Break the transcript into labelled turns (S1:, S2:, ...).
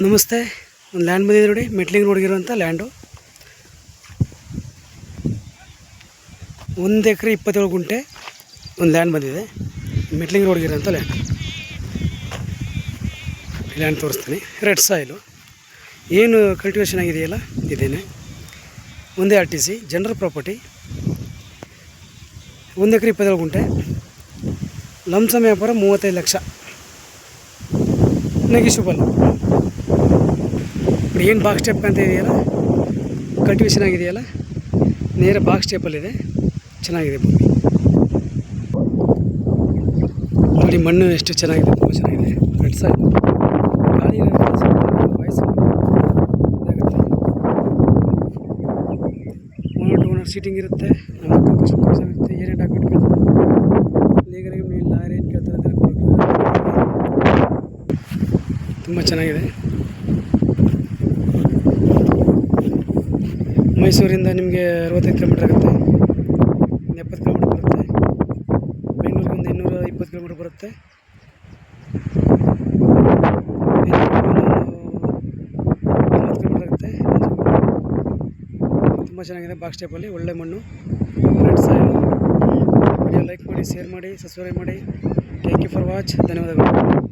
S1: ನಮಸ್ತೆ. ಒಂದು ಲ್ಯಾಂಡ್ ಬಂದಿದೆ ನೋಡಿ, ಮೆಟ್ಲಿಂಗ್ ರೋಡ್ಗಿರುವಂಥ ಲ್ಯಾಂಡು. 1 ಎಕರೆ 27 ಗುಂಟೆ ಒಂದು ಲ್ಯಾಂಡ್ ಬಂದಿದೆ, ಮೆಟ್ಲಿಂಗ್ ರೋಡ್ಗಿರೋಂಥ ಲ್ಯಾಂಡ್ ತೋರಿಸ್ತೀನಿ. ರೆಡ್ ಸಾಯಿಲು ಏನು ಕಲ್ಟಿವೇಷನ್ ಆಗಿದೆಯಲ್ಲ ಇದೇನೆ, ಒಂದೇ RTC ಜನರಲ್ ಪ್ರಾಪರ್ಟಿ. 1 ಎಕರೆ 27 ಗುಂಟೆ, ಲಂಸಮ್ ವ್ಯಾಪಾರ 35 ಲಕ್ಷ, ನೆಗಿಷಬಲ್. ಏನು ಬಾಕ್ಸ್ ಸ್ಟೆಪ್ ಅಂತ ಇದೆಯಲ್ಲ, ಕಲ್ಟಿವೇಷನ್ ಆಗಿದೆಯಲ್ಲ, ನೇರ ಬಾಕ್ಸ್ ಸ್ಟೆಪ್ಪಲ್ಲಿದೆ. ಚೆನ್ನಾಗಿದೆ ಭೂಮಿ ನೋಡಿ, ಮಣ್ಣು ಎಷ್ಟು ಚೆನ್ನಾಗಿದೆ, ತುಂಬ ಚೆನ್ನಾಗಿದೆ. ರೆಡ್ ಸಾಯಿಲ್ ಗಾಳಿ ವಯಸ್ಸು ಇದಾಗುತ್ತೆ. ಓನರ್ ಸೀಟಿಂಗ್ ಇರುತ್ತೆ, ನಮ್ಮ ಕಸ್ಟಮರ್ ಇರುತ್ತೆ. ಏನೇ ಡಾಕ್ಯುಮೆಂಟ್ ಕೇಳ್ತಾರೆ, ಲೀಗಲಿಗೆ ಮೇಲೆ ಲಾರಿ ಏನು ಕೇಳ್ತಾರೆ ಅದನ್ನು ಕೊಡೋದು. ತುಂಬ ಚೆನ್ನಾಗಿದೆ. ಮೈಸೂರಿಂದ ನಿಮಗೆ 65 ಕಿಲೋಮೀಟ್ರ್ ಆಗುತ್ತೆ, 70 ಕಿಲೋಮೀಟ್ರ್ ಬರುತ್ತೆ. ಬೆಂಗಳೂರಿಗೆ ಒಂದು 220 ಕಿಲೋಮೀಟ್ರ್ ಬರುತ್ತೆ. ಒಂದು 40 ಕಿಲೋಮೀಟ್ರ್ ಆಗುತ್ತೆ. ತುಂಬ ಚೆನ್ನಾಗಿದೆ. ಬಾಕ್ಸ್ ಟೈಪಲ್ಲಿ ಒಳ್ಳೆ ಮಣ್ಣು, ರೆಡ್ ಸಾಯಿಲ್. ವಿಡಿಯೋ ಲೈಕ್ ಮಾಡಿ, ಶೇರ್ ಮಾಡಿ, ಸಬ್ಸ್ಕ್ರೈಬ್ ಮಾಡಿ. Thank you for watch. ಧನ್ಯವಾದಗಳು.